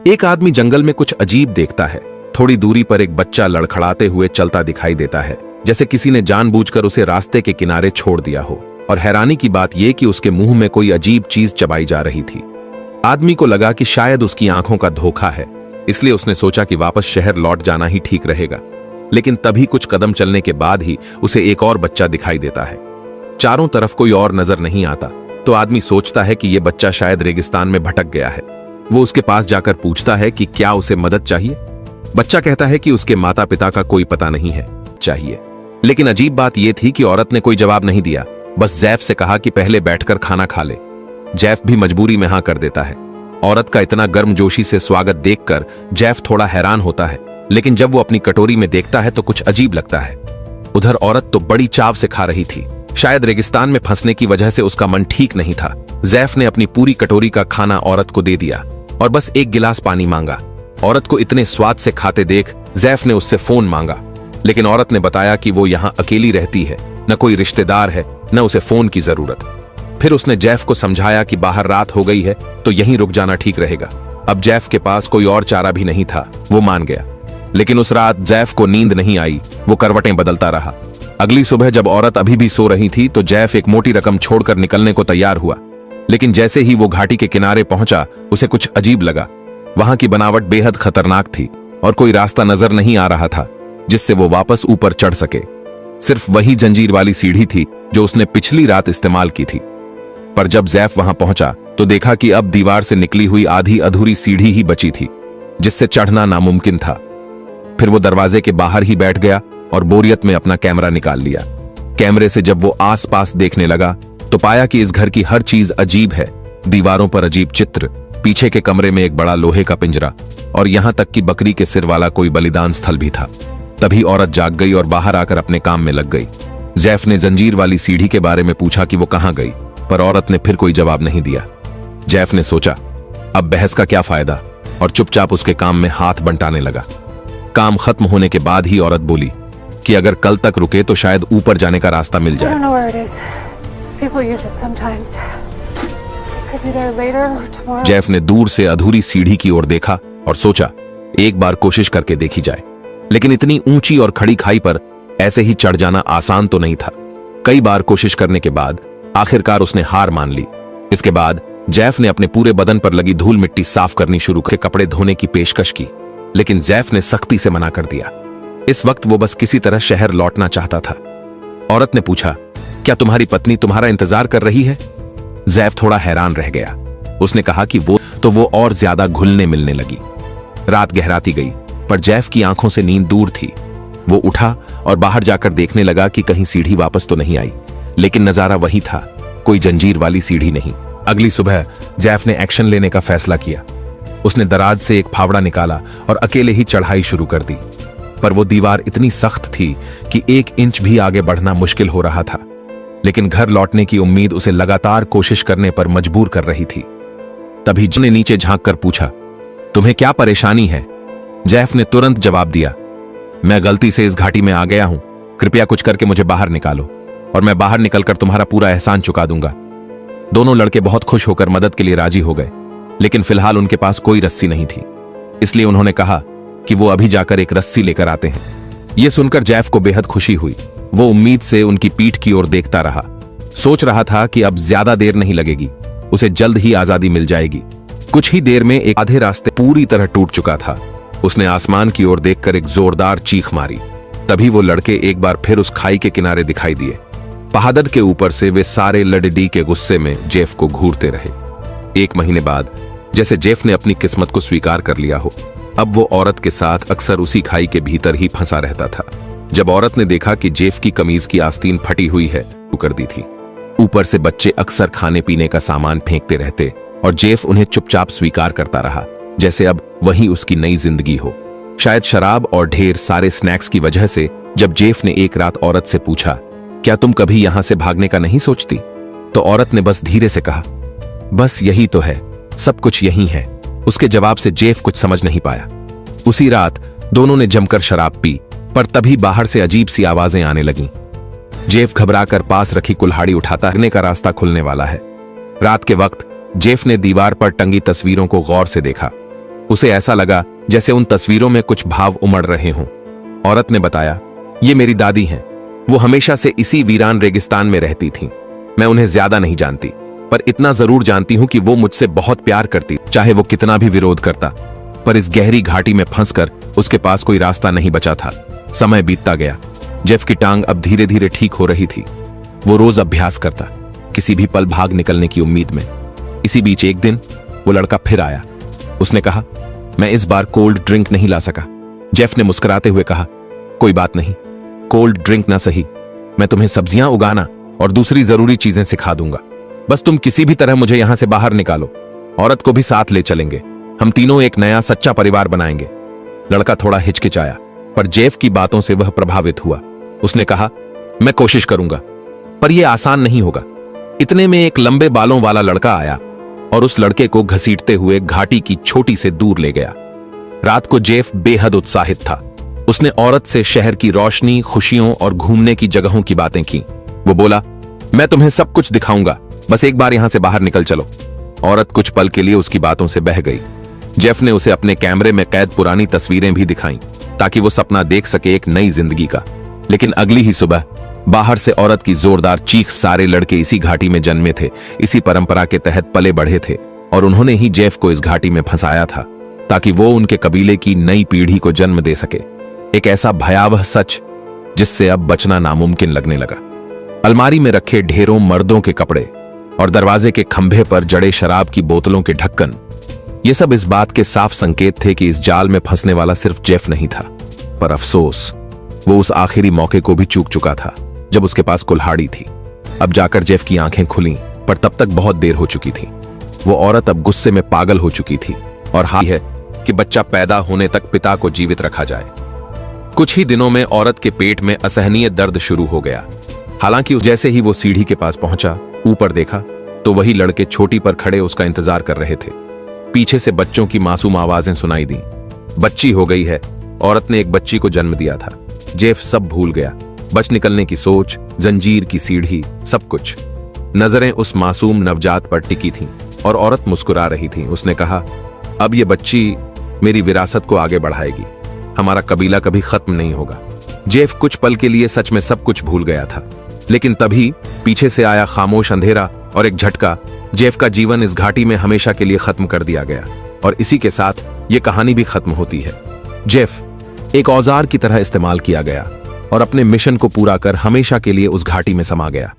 एक आदमी जंगल में कुछ अजीब देखता है। थोड़ी दूरी पर एक बच्चा लड़खड़ाते हुए चलता दिखाई देता है, जैसे किसी ने जानबूझकर उसे रास्ते के किनारे छोड़ दिया हो। और हैरानी की बात यह कि उसके मुंह में कोई अजीब चीज चबाई जा रही थी। आदमी को लगा कि शायद उसकी आंखों का धोखा है, इसलिए उसने सोचा कि वापस शहर लौट जाना ही ठीक रहेगा। लेकिन तभी कुछ कदम चलने के बाद ही उसे एक और बच्चा दिखाई देता है। चारों तरफ कोई और नजर नहीं आता, तो आदमी सोचता है कि यह बच्चा शायद रेगिस्तान में भटक गया है। वो उसके पास जाकर पूछता है कि क्या उसे मदद चाहिए। बच्चा कहता है कि उसके माता पिता का कोई पता नहीं है, चाहिए। लेकिन अजीब बात यह थी कि औरत ने कोई जवाब नहीं दिया, बस जैफ से कहा कि पहले बैठकर खाना खा ले। जैफ भी मजबूरी में हाँ कर देता है। औरत का इतना गर्मजोशी से स्वागत देखकर जैफ थोड़ा हैरान होता है, लेकिन जब वो अपनी कटोरी में देखता है तो कुछ अजीब लगता है। उधर औरत तो बड़ी चाव से खा रही थी। शायद रेगिस्तान में फंसने की वजह से उसका मन ठीक नहीं था। जैफ ने अपनी पूरी कटोरी का खाना औरत को दे दिया और बस एक गिलास पानी मांगा। औरत को इतने स्वाद से खाते देख जैफ ने उससे फोन मांगा, लेकिन औरत ने बताया कि वो यहाँ अकेली रहती है, न कोई रिश्तेदार है, न उसे फोन की जरूरत। फिर उसने जैफ को समझाया कि बाहर रात हो गई है तो यहीं रुक जाना ठीक रहेगा। अब जैफ के पास कोई और चारा भी नहीं था, वो मान गया। लेकिन उस रात जैफ को नींद नहीं आई, वो करवटें बदलता रहा। अगली सुबह जब औरत अभी भी सो रही थी तो जैफ एक मोटी रकम छोड़कर निकलने को तैयार हुआ। लेकिन जैसे ही वो घाटी के किनारे पहुंचा, उसे कुछ अजीब लगा। वहां की बनावट बेहद खतरनाक थी और कोई रास्ता नजर नहीं आ रहा था जिससे वो वापस ऊपर चढ़ सके। सिर्फ वही जंजीर वाली सीढ़ी थी जो उसने पिछली रात इस्तेमाल की थी। पर जब जैफ वहां पहुंचा तो देखा कि अब दीवार से निकली हुई आधी अधूरी सीढ़ी ही बची थी, जिससे चढ़ना नामुमकिन था। फिर वो दरवाजे के बाहर ही बैठ गया और बोरियत में अपना कैमरा निकाल लिया। कैमरे से जब वो आसपास देखने लगा तो पाया कि इस घर की हर चीज अजीब है। दीवारों पर अजीब चित्र, पीछे के कमरे में एक बड़ा लोहे का पिंजरा, और यहां तक कि बकरी के सिर वाला कोई बलिदान स्थल भी था। तभी औरत जाग गई और बाहर आकर अपने काम में लग गई। जैफ ने जंजीर वाली सीढ़ी के बारे में पूछा कि वो कहां गई, पर औरत ने फिर कोई जवाब नहीं दिया। जैफ ने सोचा अब बहस का क्या फायदा, और चुपचाप उसके काम में हाथ बंटाने लगा। काम खत्म होने के बाद ही औरत बोली कि अगर कल तक रुके तो शायद ऊपर जाने का रास्ता मिल जाए। जैफ ने दूर से अधूरी सीढ़ी की ओर देखा और सोचा एक बार कोशिश करके देखी जाए। लेकिन इतनी ऊंची और खड़ी खाई पर ऐसे ही चढ़ जाना आसान तो नहीं था। कई बार कोशिश करने के बाद आखिरकार उसने हार मान ली। इसके बाद जैफ ने अपने पूरे बदन पर लगी धूल मिट्टी साफ करनी शुरू कर कपड़े धोने की पेशकश की, लेकिन जैफ ने सख्ती से मना कर दिया। इस वक्त वो बस किसी तरह शहर लौटना चाहता था। औरत ने पूछा, क्या तुम्हारी पत्नी तुम्हारा इंतजार कर रही है? जैफ थोड़ा हैरान रह गया। उसने कहा कि वो और ज्यादा घुलने मिलने लगी। रात गहराती गई, पर जैफ की आंखों से नींद दूर थी। वो उठा और बाहर जाकर देखने लगा कि कहीं सीढ़ी वापस तो नहीं आई, लेकिन नजारा वही था, कोई जंजीर वाली सीढ़ी नहीं। अगली सुबह जैफ ने एक्शन लेने का फैसला किया। उसने दराज से एक फावड़ा निकाला और अकेले ही चढ़ाई शुरू कर दी। पर वो दीवार इतनी सख्त थी कि 1 इंच भी आगे बढ़ना मुश्किल हो रहा था। लेकिन घर लौटने की उम्मीद उसे लगातार कोशिश करने पर मजबूर कर रही थी। तभी जैफ ने नीचे झांक कर पूछा, तुम्हें क्या परेशानी है? जैफ ने तुरंत जवाब दिया, मैं गलती से इस घाटी में आ गया हूं, कृपया कुछ करके मुझे बाहर निकालो और मैं बाहर निकलकर तुम्हारा पूरा एहसान चुका दूंगा। दोनों लड़के बहुत खुश होकर मदद के लिए राजी हो गए, लेकिन फिलहाल उनके पास कोई रस्सी नहीं थी, इसलिए उन्होंने कहा कि वो अभी जाकर एक रस्सी लेकर आते हैं। यह सुनकर जैफ को बेहद खुशी हुई। वो उम्मीद से उनकी पीठ की ओर देखता रहा, सोच रहा था कि अब ज्यादा देर नहीं लगेगी, उसे जल्द ही आजादी मिल जाएगी। कुछ ही देर में एक आधे रास्ते पूरी तरह टूट चुका था। उसने आसमान की ओर देखकर एक जोरदार चीख मारी। तभी वो लड़के एक बार फिर उस खाई के किनारे दिखाई दिए। पहाड़ के ऊपर से वे सारे लड़डी के गुस्से में जेफ को घूरते रहे। 1 महीने बाद जैसे जेफ ने अपनी किस्मत को स्वीकार कर लिया हो, अब वो औरत के साथ अक्सर उसी खाई के भीतर ही फंसा रहता था। जब औरत ने देखा कि जेफ की कमीज की आस्तीन फटी हुई है, कर दी थी। ऊपर से बच्चे अक्सर खाने पीने का सामान फेंकते रहते और जेफ उन्हें चुपचाप स्वीकार करता रहा, जैसे अब वही उसकी नई जिंदगी हो। शायद शराब और ढेर सारे स्नैक्स की वजह से जब जेफ ने एक रात औरत से पूछा, क्या तुम कभी यहां से भागने का नहीं सोचती? तो औरत ने बस धीरे से कहा, बस यही तो है, सब कुछ यही है। उसके जवाब से जेफ कुछ समझ नहीं पाया। उसी रात दोनों ने जमकर शराब पी, पर तभी बाहर से अजीब सी आवाजें आने लगीं। जेफ घबराकर पास रखी कुल्हाड़ी उठाता भागने का रास्ता खुलने वाला है। रात के वक्त जेफ ने दीवार पर टंगी तस्वीरों को गौर से देखा। उसे ऐसा लगा जैसे उन तस्वीरों में कुछ भाव उमड़ रहे हों। औरत ने बताया, ये मेरी दादी हैं। वो हमेशा से इसी वीरान रेगिस्तान में रहती थीं। मैं उन्हें ज्यादा नहीं जानती, पर इतना जरूर जानती हूं कि वो मुझसे बहुत प्यार करती, चाहे वो कितना भी विरोध करता। पर इस गहरी घाटी में फंसकर उसके पास कोई रास्ता नहीं बचा था। समय बीतता गया। जेफ की टांग अब धीरे धीरे ठीक हो रही थी। वो रोज अभ्यास करता, किसी भी पल भाग निकलने की उम्मीद में। इसी बीच एक दिन वो लड़का फिर आया। उसने कहा, मैं इस बार कोल्ड ड्रिंक नहीं ला सका। जेफ ने मुस्कुराते हुए कहा, कोई बात नहीं, कोल्ड ड्रिंक ना सही, मैं तुम्हें सब्जियां उगाना और दूसरी जरूरी चीजें सिखा दूंगा। बस तुम किसी भी तरह मुझे यहां से बाहर निकालो। औरत को भी साथ ले चलेंगे। हम तीनों एक नया सच्चा परिवार बनाएंगे। लड़का थोड़ा हिचकिचाया, पर जेफ की बातों से वह प्रभावित हुआ। उसने कहा, मैं कोशिश करूंगा, पर यह आसान नहीं होगा। इतने में एक लंबे बालों वाला लड़का आया और उस लड़के को घसीटते हुए घाटी की छोटी से दूर ले गया। रात को जेफ बेहद उत्साहित था। उसने औरत से शहर की रोशनी, खुशियों और घूमने की जगहों की बातें की। वो बोला, मैं तुम्हें सब कुछ दिखाऊंगा, बस एक बार यहां से बाहर निकल चलो। औरत कुछ पल के लिए उसकी बातों से बह गई। जेफ ने उसे अपने कैमरे में कैद पुरानी तस्वीरें भी दिखाईं, ताकि वो सपना देख सके एक नई जिंदगी का। लेकिन अगली ही सुबह बाहर से औरत की जोरदार चीख। सारे लड़के इसी घाटी में जन्मे थे, इसी परंपरा के तहत पले बढ़े थे, और उन्होंने ही जेफ को इस घाटी में फंसाया था, ताकि वो उनके कबीले की नई पीढ़ी को जन्म दे सके। एक ऐसा भयावह सच जिससे अब बचना नामुमकिन लगने लगा। अलमारी में रखे ढेरों मर्दों के कपड़े और दरवाजे के खंभे पर जड़े शराब की बोतलों के ढक्कन, ये सब इस बात के साफ संकेत थे कि इस जाल में फंसने वाला सिर्फ जेफ नहीं था। पर अफसोस, वो उस आखिरी मौके को भी चूक चुका था जब उसके पास कुल्हाड़ी थी। अब जाकर जेफ की आंखें खुलीं, पर तब तक बहुत देर हो चुकी थी। वो औरत अब गुस्से में पागल हो चुकी थी, और हाई है कि बच्चा पैदा होने तक पिता को जीवित रखा जाए। कुछ ही दिनों में औरत के पेट में असहनीय दर्द शुरू हो गया। हालांकि जैसे ही वो सीढ़ी के पास पहुंचा, ऊपर देखा तो वही लड़के छोटी पर खड़े उसका इंतजार कर रहे थे। पीछे से बच्चों की मासूम आवाजें सुनाई दी। बच्ची हो गई है, औरत ने एक बच्ची को जन्म दिया था। जेफ सब भूल गया, बच निकलने की सोच, जंजीर की सीढ़ी, सब कुछ। नजरें उस मासूम नवजात पर टिकी थीं, और औरत मुस्कुरा रही थी। उसने कहा, अब ये बच्ची मेरी विरासत को आगे बढ़ाएगी। हमारा कबीला कभी खत्म नहीं होगा। जेफ कुछ पल के लिए सच में सब कुछ भूल गया था, लेकिन तभी पीछे से आया खामोश अंधेरा और एक झटका। जेफ का जीवन इस घाटी में हमेशा के लिए खत्म कर दिया गया, और इसी के साथ ये कहानी भी खत्म होती है। जेफ एक औजार की तरह इस्तेमाल किया गया और अपने मिशन को पूरा कर हमेशा के लिए उस घाटी में समा गया।